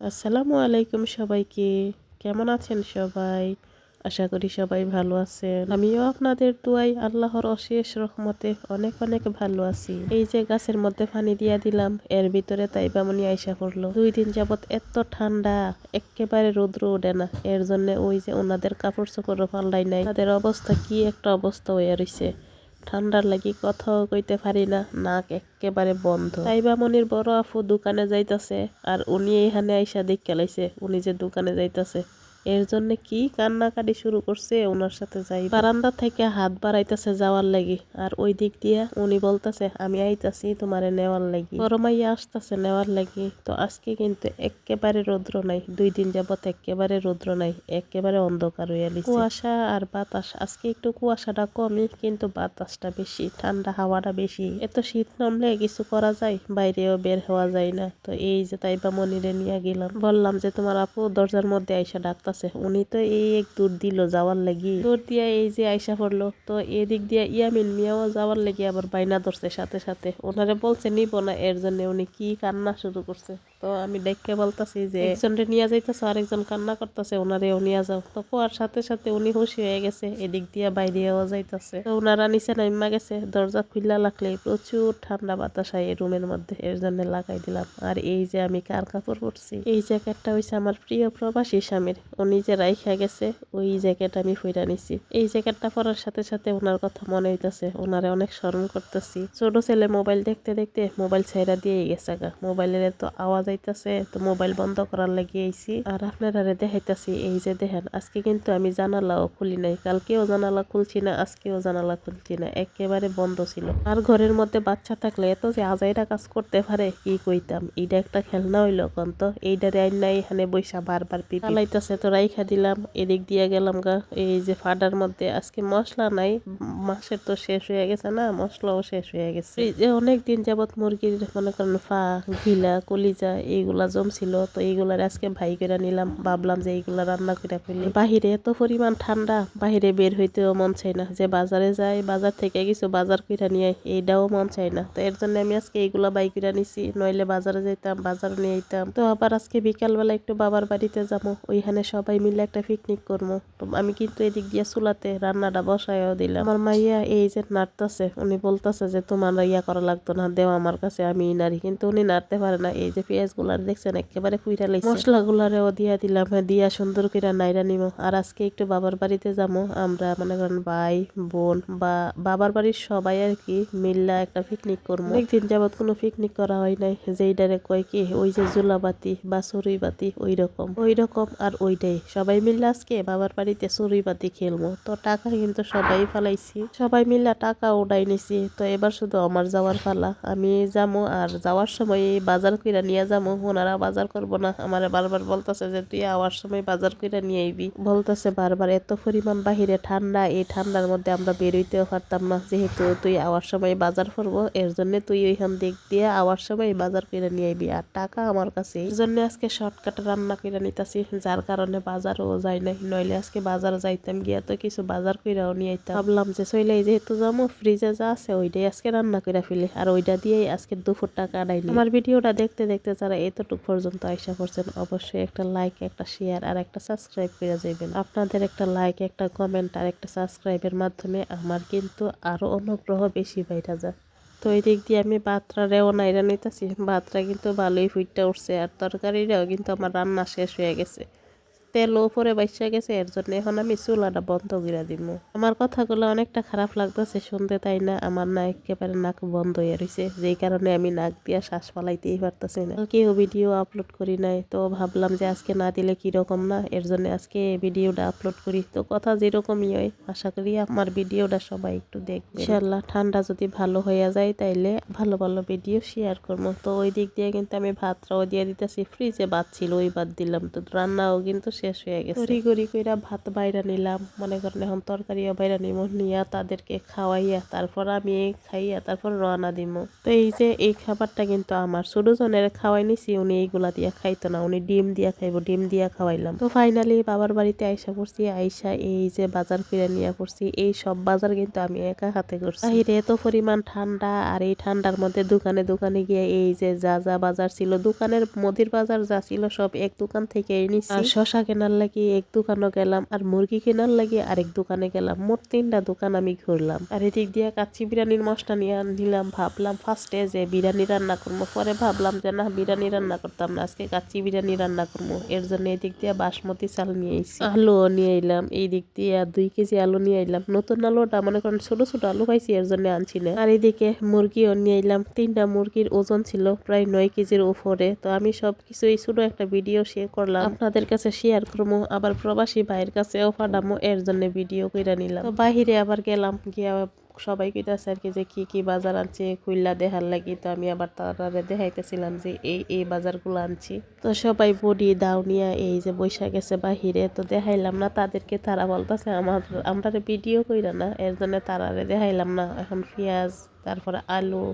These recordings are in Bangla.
আসসালামু আলাইকুম সবাইকে। কেমন আছেন সবাই? আশা করি সবাই ভালো আছেন। আমিও আপনাদের দোয়ায় আল্লাহর অশেষ রহমতে অনেক অনেক ভালো আছি। এই যে গাছের মধ্যে পানি দিয়া দিলাম, এর ভিতরে তাইবামনি আইসা পড়লো। 2 দিন যাবত এত ঠান্ডা, এক্কেবারে রৌদ্র ওঠে না। এর জন্য ওই যে ওনাদের কাপড় চোপড়ও পাল্টাই নাই। তাদের অবস্থা কি একটা অবস্থা হয়ে রইছে। ঠান্ডার লাগি কথাও কইতে পারি না, নাক এক্কেবারে বন্ধ। তাইবা মনির বড় আপু দোকানে যাইতাছে, আর উনি এখানে আইসা দেখে লাইছে উনি যে দোকানে যাইতাছে। এর জন্য কি কান্নাকাটি শুরু করছে, ওনার সাথে যাই। বারান্দা থেকে হাত বাড়াইতেছে যাওয়ার লাগি, আর ওই দিক দিয়ে উনি বলতেছে আমি আইতাছি তোমারে নেওয়ার লাগি। বড় মাইয়া আসতেছে নেওয়ার লাগি। তো আজকে কিন্তু একেবারে রৌদ্র নাই, 2 দিন যাবত একেবারে রৌদ্র নাই, একেবারে অন্ধকার হয়ে গেছে। কুয়াশা আর বাতাস, আজকে একটু কুয়াশাটা কমই কিন্তু বাতাসটা বেশি, ঠান্ডা হাওয়াটা বেশি। এত শীত নামলে কিছু করা যায়, বাইরেও বের হওয়া যায় না। তো এই যে তাইবা মনিরে নিয়ে গেলাম, বললাম যে তোমার আপু দরজার মধ্যে আইসা ডাকতাছে। উনি তো এই এক দূর দিল যাওয়ার লাগি, দূর দিয়া এই যে আইসা পড়লো। তো এদিক দিয়া ইয়ামিন মিয়াও যাওয়ার লাগি আবার বাইনা ধরছে সাথে সাথে। ওনারে বলছে নিব না, এর জন্য উনি কি কান্না শুরু করছে। তো আমি দেখে বলতাছি যে একজনরে নিয়ে যাইতেছে, আরেকজন কান্না করতেছে, ওনারেও নিয়ে যাও। তো কোয়ার সাথে সাথে উনি খুশি হয়ে গেছে, এদিক দিয়া বাইরেও যাইতেছে। তো ওনারা নিচে নাইমা গেছে, দরজা খুললা লাগলে প্রচুর ঠান্ডা বাতাস হয় এই রুমের মধ্যে, এর জন্য লাগাই দিলাম। আর এই যে আমি কার কাপড় পরছি, এই জ্যাকেটটা হইছে আমার প্রিয় প্রবাসী স্বামীর, উনি যে রাইখা গেছে ওই জ্যাকেট আমি ফইরা নিছি। এই জ্যাকেটটা পরার সাথে সাথে ওনার কথা মনে হইতাছে, ওনারে অনেক স্মরণ করতেছি। ছোট ছেলে মোবাইল দেখতে দেখতে মোবাইল ছাইরা দিয়ে গেছে গা, মোবাইলের তো আওয়াজ আইতাছে, তো মোবাইল বন্ধ করার লাগি আইছি। আর আপনারা দেখাইতাছি, এই যে দেখেন আজকে কিন্তু আমি জানালাও খুলি নাই, কালকেও জানালা খুলছি না, আজকেও জানালা খুলছি না, একেবারে বন্ধ ছিল। আর ঘরের মধ্যে বাচ্চা থাকলে এত যে আজাইরা কাজ করতে পারে কি কইতাম। এইটা একটা খেলনা হইলো কন্ত, এইটারে আইন নাই এখানে বৈশা বারবার পিপি চালাইতাছে, তো রাইখা দিলাম। এদিক দিয়ে গেলাম গা এই যে ফাডার মধ্যে, আজকে মশলা নাই, মাসের তো শেষ হয়ে গেছে না, মশলাও শেষ হয়ে গেছে। এই যে অনেকদিন যাবত মুরগির মনে করেন ফা, ঘিলা, কলিজা এইগুলা জমছিল, তো এইগুলার আজকে ভাই করে নিলাম। ভাবলাম যে এইগুলা রান্না করে ফেলি। বাহিরে এত পরিমাণ ঠান্ডা, বাহিরে বের হইতেও মন চাই না, যে বাজারে যাই বাজার থেকে কিছু বাজার করে নিয়ে এইটাও মন চাই না। তো এর জন্য আমি আজকে এইগুলা বাই করে নিছি, নইলে বাজারে যাইতাম, বাজার নিয়ে আইতাম। তো আবার আজকে বিকালবেলা একটু বাবার বাড়িতে যাবো, ওইখানে সবাই মিলে একটা পিকনিক করবো। তো আমি কিন্তু এদিক দিয়ে চুলাতে রান্নাটা বসাইও দিলাম। আমার মাইয়া এই যে নাড়তাছে, উনি বলতেছে যে তোমার ইয়া করা লাগতো না, দেও আমার কাছে আমি নাড়ি, কিন্তু উনি নাড়তে পারে না। এই যে পেঁয়াজ গুলার দেখছেন একেবারে ফুইরা লাইছে, মশলা গুলারেও দিয়া দিলাম, দিয়া সুন্দর করে নাইরা নিব। আর আজকে একটু বাবার বাড়িতে যাবো আমরা, মনে করেন ভাই বোন বা বাবার বাড়ির সবাই আর কি মিল্লা একটা পিকনিক করবো। অনেকদিন যাবত কোনো পিকনিক করা হয় নাই, যেইটারে কয় কি ওই যে জুলাবাতি বা চড়ুই বাতি, ওই রকম আর ওইটাই সবাই মিলে আজকে বাবার বাড়িতে চড়ুই বাতি খেলবো। তো টাকা কিন্তু সবাই ফালাইছি, সবাই মিলে টাকা উড়াই নিছি। তো এবার শুধু আমার যাওয়ার পালা, আমি যাবো। আর যাওয়ার সময় বাজার কইরা নিয়ে যাবো, ওনারা বাজার করবো না। আমার বারবার বলতেছে যে তুই আওয়ার সময় বাজার কইরা নিয়ে আইবি, বলতেছে বারবার এত পরিমাণ বাহিরে ঠান্ডা, এই ঠান্ডার মধ্যে আমরা বেরোইতেও পারতাম না, যেহেতু তুই আওয়ার সময় বাজার করবো, এর জন্য তুই ওইখান দিক দিয়ে আওয়ার সময় বাজার করে নিয়ে আইবি, আর টাকা আমার কাছে। এই জন্য আজকে শর্টকাটে রান্না করে নিতেছি, যার কারণে বাজারও যাই নাই, নইলে আজকে বাজার যাইতাম, গিয়া তো কিছু বাজার কইরাও নিয়ে আইতাম। ভাবলাম যে চলে যেহেতু যাবো, ফ্রিজে যা আছে ওইটাই আজকে রান্না করে ফেলি, আর ওইটা দিয়েই আজকে দুপুরটা কাটাই নি। আমার ভিডিওটা দেখতে দেখতে যারা এতটুকু পর্যন্ত আইসা পড়ছেন, অবশ্যই একটা লাইক, একটা শেয়ার আর একটা সাবস্ক্রাইব করে যাবেন। আপনাদের একটা লাইক, একটা কমেন্ট আর একটা সাবস্ক্রাইবের মাধ্যমে আমার কিন্তু আরো অনুগ্রহ বেশি বাইরা যায়। তো এই দিক দিয়ে আমি ভাতটা রেও নাইরা নিতেছি, ভাতটা কিন্তু ভালোই ফুইটটা উঠছে, আর তরকারিটাও কিন্তু আমার রান্না শেষ হয়ে গেছে, তেলও উপরে বাইসা গেছে। এর জন্য এখন আমি চুলাটা বন্ধ করে দিব। আমার কথাগুলো অনেকটা খারাপ লাগতেছে শুনতে, তাই না? আমার না একেবারে নাক বন্ধ হয়ে রয়েছে, যেই কারণে আমি নাক দিয়া শ্বাস ফালাইতেই পারতেছি না। কালকেও ভিডিও আপলোড করি নাই, তো ভাবলাম যে আজকে না দিলে কিরকম না, এর জন্য আজকে ভিডিওটা আপলোড করি। তো কথা যেরকমই হয়, আশা করি আমার ভিডিওটা সবাই একটু দেখবে। ইনশাআল্লাহ ঠান্ডা যদি ভালো হয়ে যায় তাইলে ভালো ভালো ভিডিও শেয়ার করবো। তো ওই দিক দিয়ে কিন্তু আমি ভাতটাও দিয়ে দিতেছি, ফ্রিজে ভাত ছিল ওই ভাত দিলাম। তো রান্নাও কিন্তু শেষ হয়ে গেছে। তড়িঘড়ি কইরা ভাত বাইরা নিলাম, মনে করেন এখন তরকারিও বাইরা নিমো, নিয়া তাদেরকে খাওয়াইয়া তারপর আমি খাইয়া তারপর রওনা দিমু। তো এই যে এই খাবারটা কিন্তু আমার ছোট জনের খাওয়াই নিছি, উনি এইগুলা দিয়া খাইতো না, উনি ডিম দিয়া খাইবো, ডিম দিয়া খাওয়াইলাম। তো ফাইনালি বাবার বাড়িতে আইসা পড়ছি, আইসা এই যে বাজার করে নিয়ে পড়ছি, এই সব বাজার কিন্তু আমি একা হাতে করছি। বাহিরে এত পরিমাণ ঠান্ডা, আর এই ঠান্ডার মধ্যে দোকানে দোকানে গিয়ে এই যে যা যা বাজার ছিল, দোকানের মুদির বাজার যা ছিল সব এক দোকান থেকে নিছি। আর শশা কেনার লাগি এক দোকানে গেলাম, আর মুরগি কেনার লাগি আরেক দোকানে গেলাম, মোট 3টা দোকান আমি ঘুরলাম। আর এদিক দিয়ে কাচ্চি বিরিয়ানির মশলা নিয়ে নিলাম। ভাবলাম ফার্স্টে যে বিরিয়ানি রান্না করবো, পরে ভাবলাম যে না, বিরিয়ানি রান্না করতাম না, আজকে কাচ্চি বিরিয়ানি রান্না করবো। এর জন্য এদিক দিয়ে বাসমতি চাল নিয়ে এসেছি, আলুও নিয়ে এলাম। এই দিক দিয়ে 2 কেজি আলু নিয়ে এলাম, নতুন আলুটা মনে করেন ছোট ছোট আলু পাইছি, এর জন্য আনছি না। আর এইদিকে মুরগিও নিয়ে এলাম, 3টা মুরগির ওজন ছিল প্রায় 9 কেজির উপরে। তো আমি সবকিছু এই ছোট একটা ভিডিও শেয়ার করলাম, আপনাদের কাছে শেয়ার করবো, আবার প্রবাসী ভাইয়ের কাছেও পাঠামো, এর জন্য ভিডিও কইরা নিলাম। তো বাহিরে আবার গেলাম, গিয়া সবাই কইতাছে আর কি যে কি কি বাজার আনছে খুললা দেখার লাগি। তো আমি আবার তারারে দেখাইতেছিলাম যে এই বাজারগুলো আনছি। তো সবাই বডি দাও নিয়া এই যে বৈশা গেছে বাহিরে, তো দেখাইলাম না তাদেরকে। তারা বলতেছে আমরা ভিডিও কইরা না, এর জন্য তারারে দেখাইলাম না। এখন পেঁয়াজ, তারপরে আলু,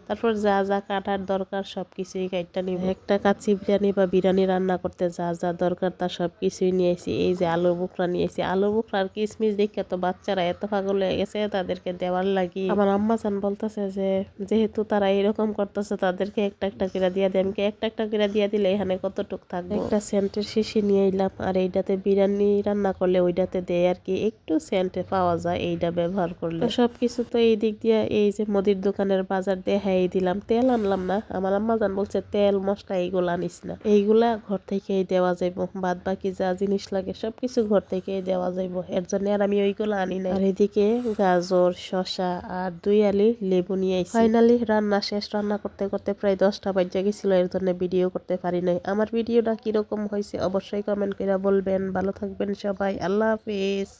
তারপর যা যা কাটার দরকার সবকিছুই কাটটা নিব। একটা কাচ্চি বিরিয়ানি বা বিরিয়ানি রান্না করতে যা যা দরকার তা সবকিছুই নিয়েছি। এই যে আলুর বুকরা নিয়েছি, আলুর বুকরা আর কিসমিস দেখে তো বাচ্চারা এত পাগল হয়ে গেছে, তাদেরকে দেওয়ার লাগি আমার আম্মা জান বলতেছে যে যেহেতু তারা এরকম করতেছে তাদেরকে একটা একটা করে দিয়ে দেয়। আমি একটা একটা করে দিয়ে দিলে এখানে কতটুক থাকবে। একটা সেন্টের শিশি নিয়ে এলাম, আর এইটাতে বিরিয়ানি রান্না করলে ওইটাতে দেয় আর কি, একটু সেন্টে পাওয়া যায় এইটা ব্যবহার করলে। সবকিছু তো এই দিক দিয়ে এই যে মুদির দোকানের বাজার দেখাই দিলাম। তেল আনলাম না, আমার আম্মা জান বলছে তেল মশলা এইগুলা আনিস না, এইগুলা ঘর থেকেই দেওয়া যাইব, বাদ বাকি যা জিনিস লাগে সবকিছু ঘর থেকেই দেওয়া যাইব, এর জন্য আর আমি ওইগুলা আনি না। আর এদিকে গাজর, শসা আর 2 আলি লেবু নিয়ে আইছি। ফাইনালি রান্না শেষ, রান্না করতে করতে প্রায় 10টা বাজে গেছিল, এর জন্য ভিডিও করতে পারি নাই। আমার ভিডিওটা কিরকম হয়েছে অবশ্যই কমেন্ট করে বলবেন। ভালো থাকবেন সবাই, আল্লাহ হাফেজ।